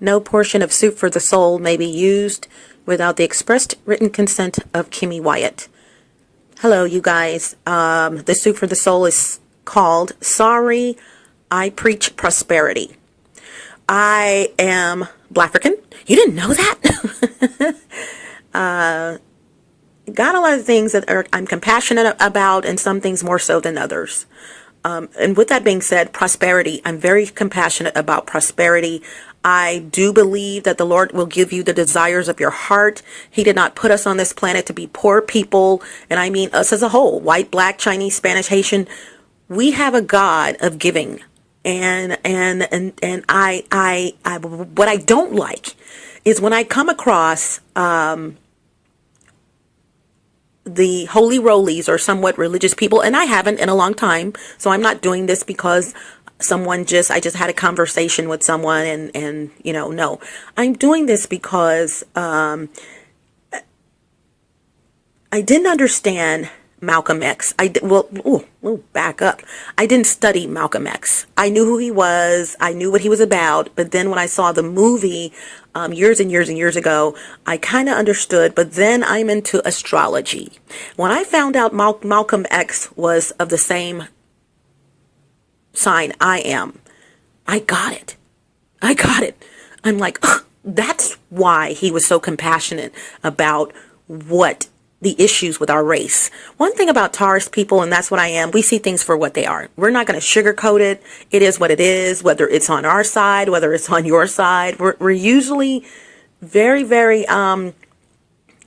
No portion of Soup for the Soul may be used without the expressed written consent of Kimmy Wyatt. Hello, you guys. The Soup for the Soul is called Sorry, I Preach Prosperity. I am Black-African. You didn't know that? Got a lot of things that I'm compassionate about, and some things more so than others. And with that being said, prosperity, I'm very compassionate about prosperity. I do believe that the Lord will give you the desires of your heart. He did not put us on this planet to be poor people. And I mean us as a whole, white, black, Chinese, Spanish, Haitian. We have a God of giving. And I what I don't like is when I come across, the holy rollies or somewhat religious people, and I haven't in a long time, so I'm not doing this because I just had a conversation with someone and no. I'm doing this because I didn't understand Malcolm X. Back up. I didn't study Malcolm X. I knew who he was. I knew what he was about. But then when I saw the movie years and years and years ago, I kind of understood. But then I'm into astrology. When I found out Malcolm X was of the same sign I am, I got it. I'm like, that's why he was so compassionate about what the issues with our race. One thing about Taurus people, and that's what I am, we see things for what they are. We're not going to sugarcoat it. It is what it is, whether it's on our side, whether it's on your side. We're usually very, very in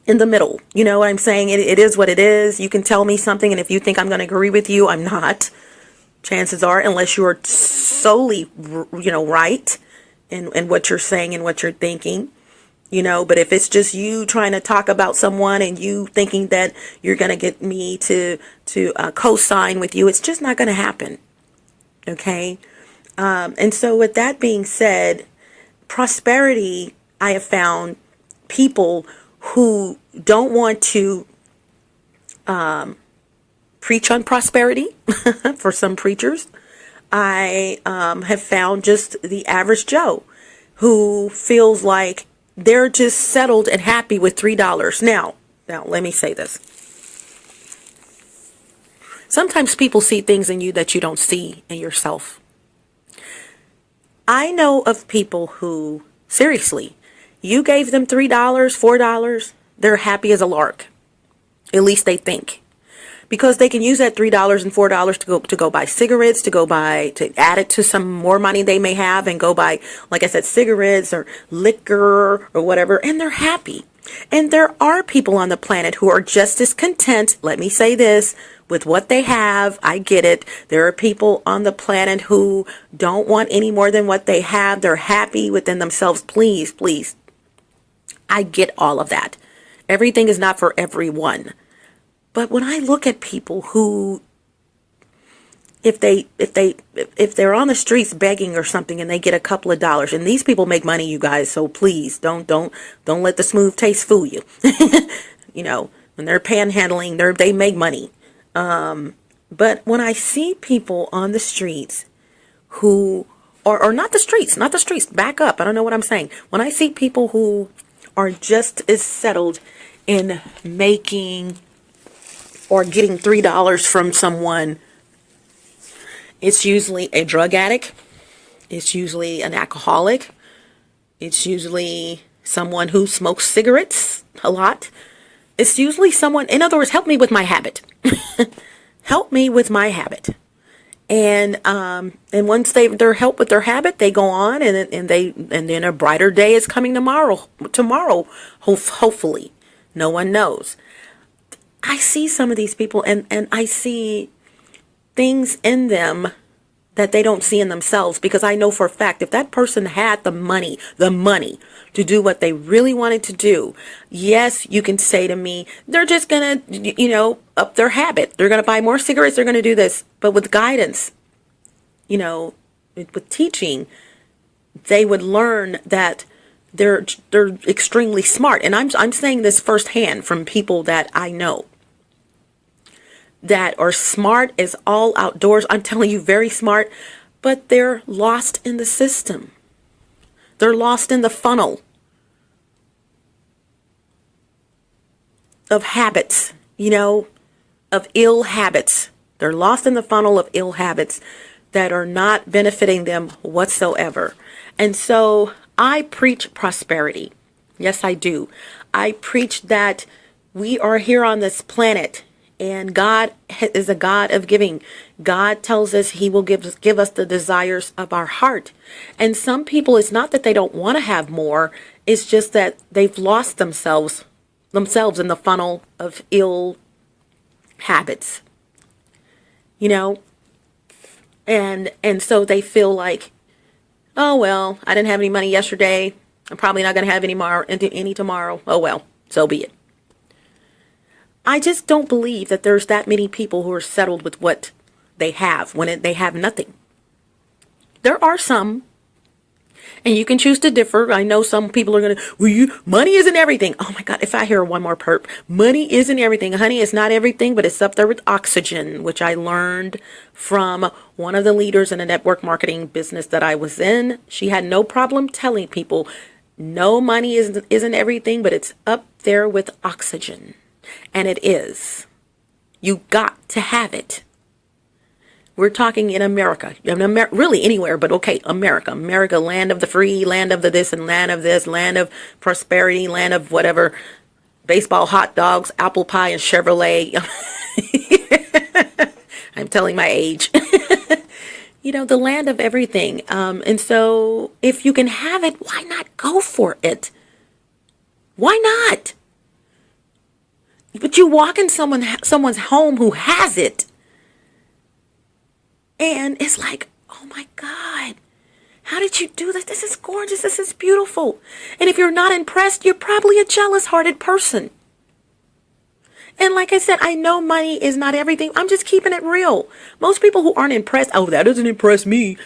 the middle. You know what I'm saying? It is what it is. You can tell me something, and if you think I'm going to agree with you, I'm not. Chances are, unless you're solely, right in what you're saying and what you're thinking. But if it's just you trying to talk about someone and you thinking that you're going to get me to co-sign with you, it's just not going to happen. Okay. And so with that being said, prosperity, I have found people who don't want to preach on prosperity for some preachers. I have found just the average Joe who feels like they're just settled and happy with $3. Now, let me say this. Sometimes people see things in you that you don't see in yourself. I know of people who, seriously, you gave them $3, $4, they're happy as a lark. At least they think. Because they can use that $3 and $4 to go buy cigarettes, to add it to some more money they may have and go buy, like I said, cigarettes or liquor or whatever, and they're happy. And there are people on the planet who are just as content, let me say this, with what they have. I get it. There are people on the planet who don't want any more than what they have. They're happy within themselves. Please, please. I get all of that. Everything is not for everyone. But when I look at people who, if they're on the streets begging or something and they get a couple of dollars, and these people make money, you guys, so please don't let the smooth taste fool you. When they're panhandling, they make money. But when I see people on the streets who, or not the streets, back up. I don't know what I'm saying. When I see people who are just as settled in making or getting $3 from someone, it's usually a drug addict. It's usually an alcoholic. It's usually someone who smokes cigarettes a lot. It's usually someone, in other words, help me with my habit. Help me with my habit. And once they're helped with their habit, they go on and then a brighter day is coming tomorrow, hopefully. No one knows. I see some of these people and I see things in them that they don't see in themselves, because I know for a fact if that person had the money to do what they really wanted to do, yes, you can say to me, they're just going to, up their habit. They're going to buy more cigarettes. They're going to do this. But with guidance, with teaching, they would learn that they're extremely smart. And I'm saying this firsthand from people that I know that are smart as all outdoors. I'm telling you, very smart, but they're lost in the system. They're lost in the funnel of habits, of ill habits. They're lost in the funnel of ill habits that are not benefiting them whatsoever. And so I preach prosperity. Yes, I do. I preach that we are here on this planet and God is a God of giving. God tells us he will give us the desires of our heart. And some people, it's not that they don't want to have more. It's just that they've lost themselves in the funnel of ill habits, and so they feel like, oh, well, I didn't have any money yesterday. I'm probably not going to have any tomorrow. Oh, well, so be it. I just don't believe that there's that many people who are settled with what they have when they have nothing. There are some, and you can choose to differ. I know some people are going to, money isn't everything. Oh my God, if I hear one more perp, money isn't everything. Honey, it's not everything, but it's up there with oxygen, which I learned from one of the leaders in a network marketing business that I was in. She had no problem telling people, no, money isn't everything, but it's up there with oxygen. And it is. You got to have it. We're talking in America, really anywhere, but okay, America, land of the free, land of the this and land of this, land of prosperity, land of whatever, baseball, hot dogs, apple pie, and Chevrolet. I'm telling my age. The land of everything. And so if you can have it, why not go for it? Why not? But you walk in someone's home who has it, and it's like, oh my God, how did you do this? This is gorgeous. This is beautiful. And if you're not impressed, you're probably a jealous-hearted person. And like I said, I know money is not everything. I'm just keeping it real. Most people who aren't impressed, oh, that doesn't impress me.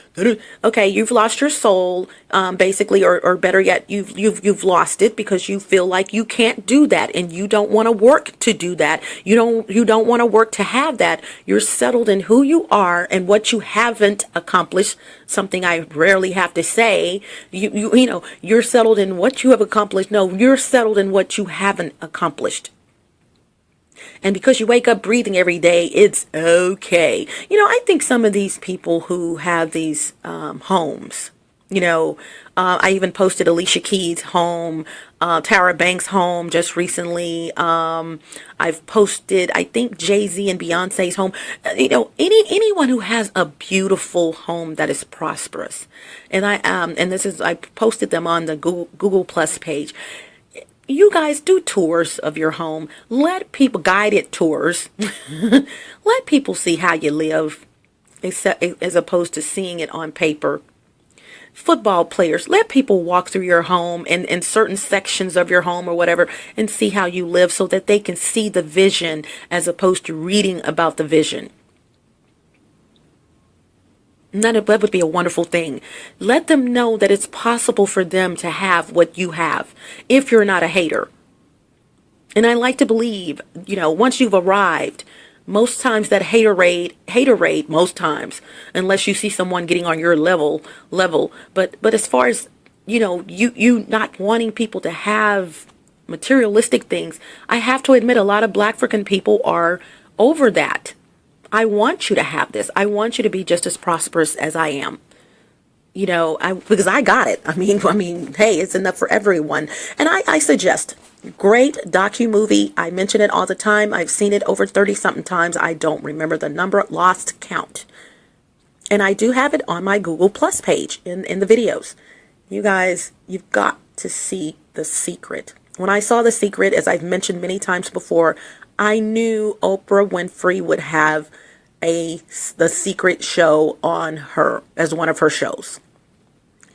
Okay, you've lost your soul, basically, or better yet, you've lost it because you feel like you can't do that, and you don't want to work to do that. You don't want to work to have that. You're settled in who you are and what you haven't accomplished. Something I rarely have to say. You're settled in what you have accomplished. No, you're settled in what you haven't accomplished. And because you wake up breathing every day, it's okay. I think some of these people who have these homes, I even posted Alicia Keys' home, Tara Banks' home just recently. I've posted, I think, Jay-Z and Beyonce's home. Anyone who has a beautiful home that is prosperous. And I posted them on the Google Plus page. You guys do tours of your home. Let people, guided tours, let people see how you live as opposed to seeing it on paper. Football players, let people walk through your home and in certain sections of your home or whatever and see how you live so that they can see the vision as opposed to reading about the vision. That would be a wonderful thing. Let them know that it's possible for them to have what you have if you're not a hater. And I like to believe, once you've arrived, most times that hater rate, most times, unless you see someone getting on your level. But as far as, you not wanting people to have materialistic things, I have to admit a lot of Black African people are over that. I want you to have this. I want you to be just as prosperous as I am. Because I got it. I mean, hey, it's enough for everyone. And I suggest great docu-movie. I mention it all the time. I've seen it over 30-something times. I don't remember the number, lost count. And I do have it on my Google Plus page in the videos. You guys, you've got to see The Secret. When I saw The Secret, as I've mentioned many times before, I knew Oprah Winfrey would have The Secret show on her as one of her shows.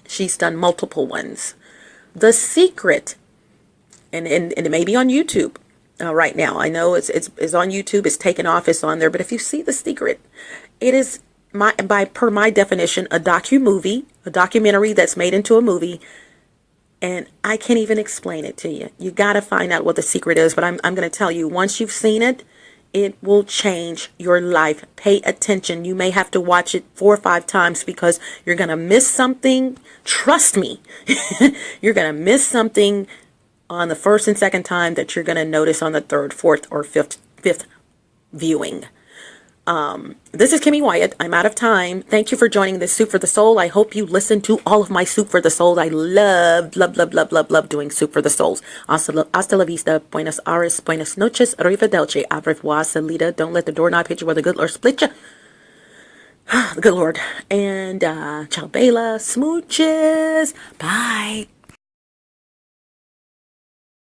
She's done multiple ones. The Secret, and it may be on YouTube right now. I know it's on YouTube. It's taken off. It's on there. But if you see The Secret, it is per my definition a documentary that's made into a movie. And I can't even explain it to you. You got to find out what The Secret is. But I'm going to tell you, once you've seen it, It will change your life. Pay attention. You may have to watch it 4 or 5 times because you're going to miss something. Trust me. You're going to miss something on the first and second time that you're going to notice on the third, fourth, or fifth viewing. This is Kimmy Wyatt. I'm out of time. Thank you for joining this Soup for the Soul. I hope you listen to all of my Soup for the Soul. I love doing Soup for the Souls. Hasta la vista. Buenos Aires. Buenas noches. Arrivederci. Au revoir. Salida. Don't let the doorknob hit you where the good Lord split you. The good Lord. And ciao, Bella. Smooches. Bye.